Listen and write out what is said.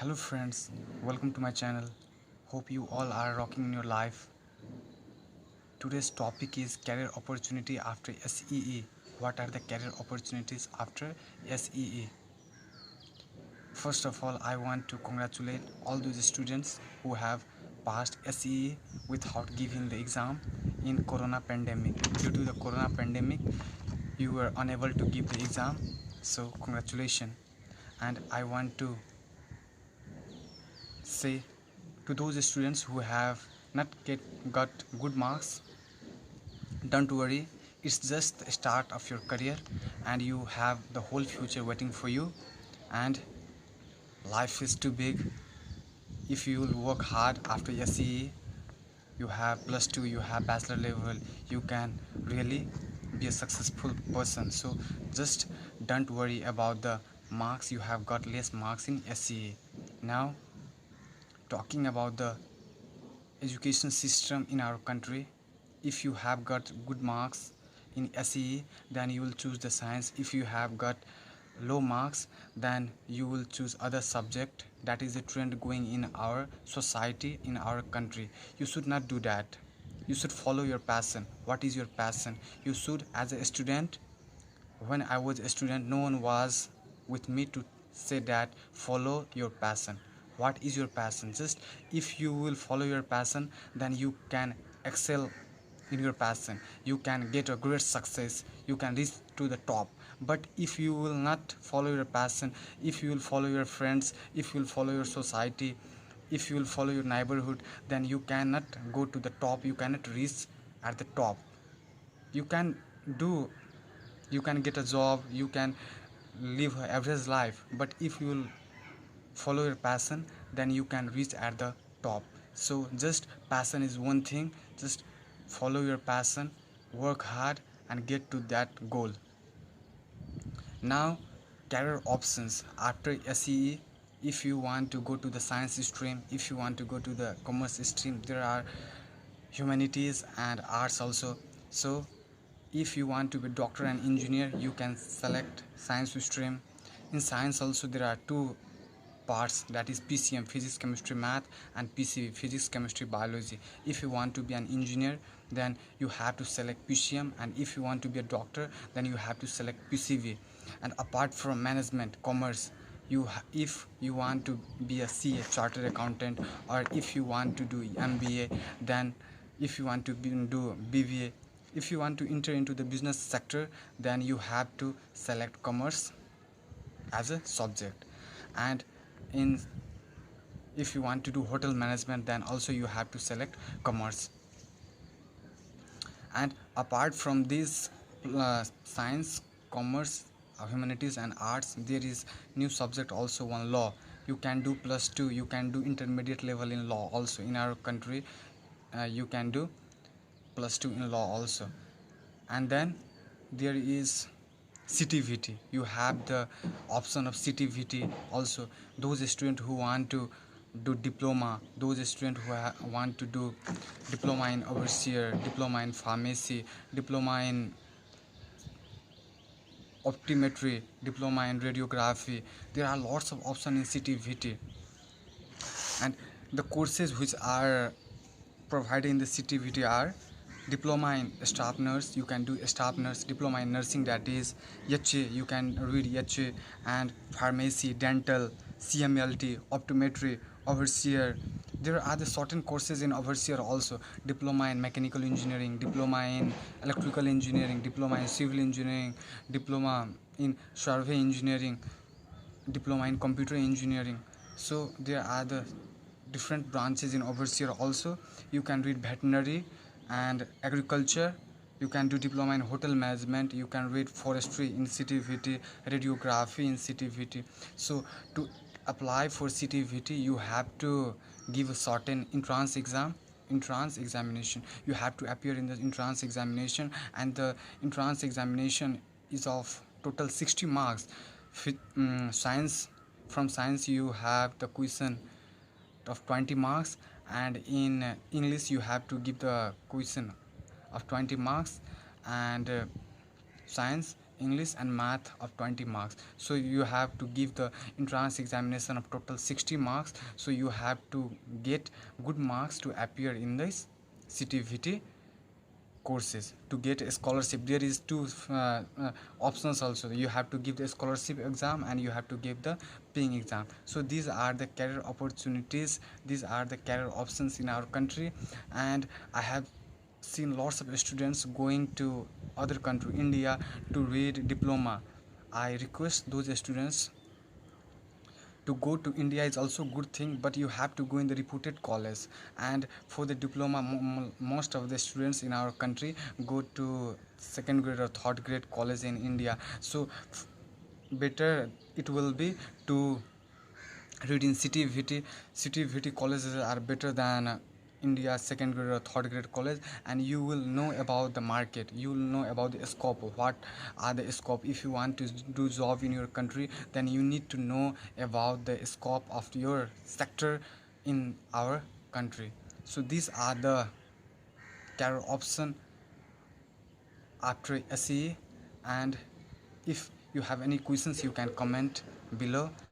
Hello friends, welcome to my channel. Hope you all are rocking in your life. Today's topic is career opportunity after SEE. What are the career opportunities after SEE? First of all, I want to congratulate all those students who have passed SEE without giving the exam in corona pandemic. Due to the corona pandemic, you were unable to give the exam. So congratulations. And I want to say to those students who have not got good marks, don't worry, it's just the start of your career and you have the whole future waiting for you. And life is too big. If you will work hard after SCE, you have plus 2, you have bachelor level, you can really be a successful person. So just don't worry about the marks. You have got less marks in SCE. Now talking about the education system in our country, if you have got good marks in SEE, then you will choose the science. If you have got low marks, then you will choose other subject. That is a trend going in our society, in our country. You should not do that. You should follow your passion. What is your passion? You should, as a student, when I was a student, no one was with me to say that follow your passion. What is your passion? Just if you will follow your passion, then you can excel in your passion. You can get a great success. You can reach to the top. But if you will not follow your passion, if you will follow your friends, if you will follow your society, if you will follow your neighborhood, then you cannot go to the top. You cannot reach at the top. You can do, you can get a job, you can live an average life, but if you will follow your passion, then you can reach at the top. So just passion is one thing. Just follow your passion, work hard, and get to that goal. Now career options after SEE. If you want to go to the science stream, if you want to go to the commerce stream, there are humanities and arts also. So if you want to be doctor and engineer, you can select science stream. In science also there are two parts, that is PCM, physics chemistry math, and PCB, physics chemistry biology. If you want to be an engineer, then you have to select PCM, and if you want to be a doctor, then you have to select PCB. And apart from management, commerce, if you want to be a CA, chartered accountant, or if you want to do MBA, then if you want to do BBA, if you want to enter into the business sector, then you have to select commerce as a subject. And in if you want to do hotel management, then also you have to select commerce. And apart from this science, commerce, humanities and arts, there is new subject also, one law. You can do plus 2, you can do intermediate level in law also. In our country, you can do plus 2 in law also. And then there is CTVT. You have the option of CTVT also. Those students who want to do diploma, those students who want to do diploma in overseer, diploma in pharmacy, diploma in optometry, diploma in radiography, there are lots of options in CTVT. And the courses which are provided in the CTVT are diploma in staff nurse, you can do staff nurse, diploma in nursing, that is HA, you can read HA, and pharmacy, dental, CMLT, optometry, overseer. There are other certain courses in overseer also, diploma in mechanical engineering, diploma in electrical engineering, diploma in civil engineering, diploma in survey engineering, diploma in computer engineering. So there are the different branches in overseer also. You can read veterinary and agriculture, you can do diploma in hotel management, you can read forestry in CTVT, radiography in CTVT. So to apply for CTVT, you have to give a certain entrance examination. You have to appear in the entrance examination, and the entrance examination is of total 60 marks. Science, from science you have the question of 20 marks, and in English you have to give the question of 20 marks, and science English and math of 20 marks. So you have to give the entrance examination of total 60 marks. So you have to get good marks to appear in this CTVT courses to get a scholarship. There is two options also. You have to give the scholarship exam and you have to give the paying exam. So these are the career opportunities, these are the career options in our country. And I have seen lots of students going to other country, India, to read diploma. I request those students to go to India is also good thing, but you have to go in the reputed college. And for the diploma, most of the students in our country go to second grade or third grade college in India. So better it will be to read in city colleges are better than India's second grade or third grade college. And you will know about the market, you will know about the scope, what are the scope. If you want to do job in your country, then you need to know about the scope of your sector in our country. So these are the career option after SEA. And if you have any questions, you can comment below.